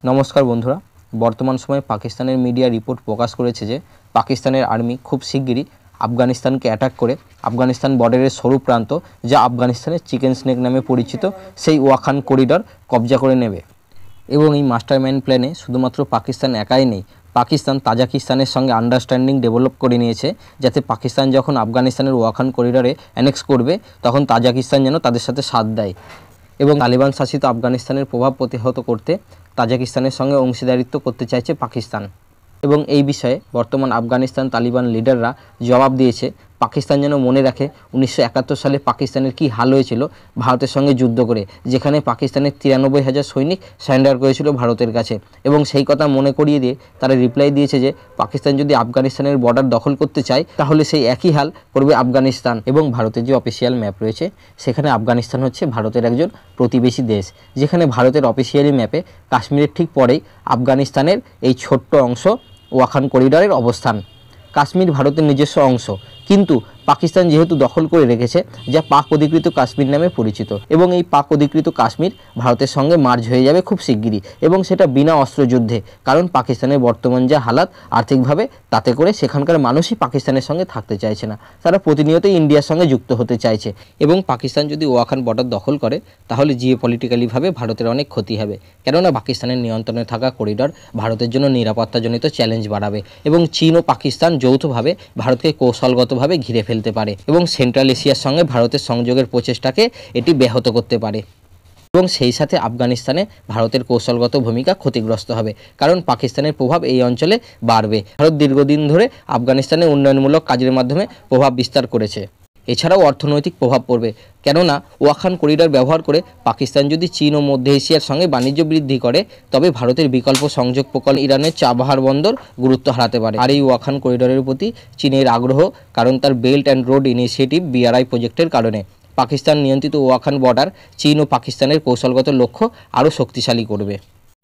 नमस्कार बंधुरा बर्तमान समय पाकिस्तानेर मीडिया रिपोर्ट प्रकाश करेছে যে পাকিস্তানের आर्मी खूब शीघ्रई আফগানিস্তান के अटैक करे আফগানিস্তান बॉर्डर सरू प्रान्त जा আফগানিস্তানের चिकेन स्नेक नामे परिचित सेई ওয়াখান करिडर कब्जा करे नेबे एबं এই मास्टारमाइंड प्लाने शुधुमात्र पाकिस्तान एकाई नेই पाकिस्तान ताजिकिस्तानेर संगे आंडारस्टैंडिंग डेभेलप करे निয়েছে যাতে पाकिस्तान যখন আফগানিস্তানের ওয়াখান करिडरे অ্যানেক্স करবে तखन ताजिकिस्तान যেন তাদের সাথে साथ দেয় এবং तालिबान शासित আফগানিস্তানের प्रभाव प्रतिहत करते ताजिकिस्तानेर संगे अंशीदारित्व करते चाइছে पाकिस्तान এবং এই বিষয়ে বর্তমান আফগানিস্তান তালিবান লিডাররা জবাব দিয়েছে পাকিস্তান যেন মনে রাখে 1971 সালে পাকিস্তানের কি হাল হয়েছিল ভারতের সঙ্গে যুদ্ধ করে যেখানে পাকিস্তানের 93,000 সৈনিক সারেন্ডার করেছিল ভারতের কাছে এবং সেই কথা মনে করিয়ে দিয়ে তারা রিপ্লাই দিয়েছে যে পাকিস্তান যদি আফগানিস্তানের বর্ডার দখল করতে চায় তাহলে সেই একই হাল করবে আফগানিস্তান এবং ভারতের যে অফিশিয়াল ম্যাপ রয়েছে সেখানে আফগানিস্তান হচ্ছে ভারতের একজন প্রতিবেশী দেশ যেখানে ভারতের অফিশিয়ালি ম্যাপে কাশ্মীরের ঠিক পরেই আফগানিস্তানের এই ছোট্ট অংশ ওয়াখান করিডরের অবস্থান কাশ্মীর ভারতের নিজস্ব অংশ কিন্তু পাকিস্তান যেহেতু দখল করে রেখেছে যা পাক অধিকৃত কাশ্মীর নামে পরিচিত এবং এই পাক অধিকৃত কাশ্মীর ভারতের সঙ্গে মার্জ হয়ে যাবে খুব শিগগিরই এবং সেটা বিনা অস্ত্রযুদ্ধে কারণ পাকিস্তানের বর্তমান যা হালাত আর্থিকভাবে তাতে করে সেখানকার মানুষই পাকিস্তানের সঙ্গে থাকতে চাইছে না তারা প্রতিনিয়তই ইন্ডিয়ার সঙ্গে যুক্ত হতে চাইছে এবং পাকিস্তান যদি ওয়াখান বর্ডার দখল করে তাহলে জিওপলিটিক্যালিভাবে ভারতের অনেক ক্ষতি হবে কেননা পাকিস্তানের নিয়ন্ত্রণে থাকা করিডর ভারতের জন্য নিরাপত্তাজনিত চ্যালেঞ্জ বাড়াবে এবং চীন ও পাকিস্তান যৌথভাবে ভারতকে কৌশলগতভাবে ঘিরে ফেলতে পারে এবং সেন্ট্রাল এশিয়ার সঙ্গে ভারতের সংযোগের প্রচেষ্টাকে এটি ব্যাহত করতে পারে এবং সেই সাথে আফগানিস্তানে ভারতের কৌশলগত ভূমিকা ক্ষতিগ্রস্ত হবে কারণ পাকিস্তানের প্রভাব এই অঞ্চলে বাড়বে ভারত দীর্ঘদিন ধরে আফগানিস্তানে উন্নয়নমূলক কাজের মাধ্যমে প্রভাব বিস্তার করেছে এছাড়াও অর্থনৈতিক প্রভাব পড়বে কেননা ওয়াখান করিডর ব্যবহার করে পাকিস্তান যদি চীন ও মধ্য এশিয়ার সঙ্গে বাণিজ্য বৃদ্ধি করে তবে ভারতের বিকল্প সংযোগ প্রকল্প ইরানের চাবাহার বন্দর গুরুত্ব হারাতে পারে আর এই ওয়াখান করিডরের প্রতি চীনের আগ্রহ কারণ তার belt and road initiative BRI প্রজেক্টের কারণে পাকিস্তান নিয়ন্ত্রিত ওয়াখান বর্ডার চীন ও পাকিস্তানের কৌশলগত লক্ষ্য আরও শক্তিশালী করবে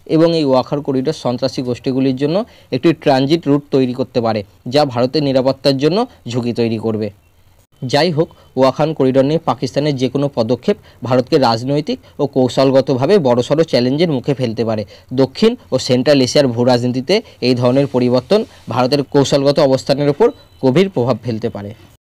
এবং এই ওয়াখান করিডর সন্ত্রাসী গোষ্ঠীগুলির জন্য একটি ট্রানজিট রুট তৈরি করতে পারে যা ভারতের নিরাপত্তার জন্য ঝুঁকি তৈরি করবে যাই হোক ওয়াখান করিডর নিয়ে পাকিস্তানের যে কোনো পদক্ষেপ ভারতকে রাজনৈতিক ও কৌশলগতভাবে বড়সড় চ্যালেঞ্জের মুখে ফেলতে পারে দক্ষিণ ও সেন্ট্রাল এশিয়ার ভূরাজনীতিতে এই ধরনের পরিবর্তন ভারতের কৌশলগত অবস্থানের উপর গভীর প্রভাব ফেলতে পারে।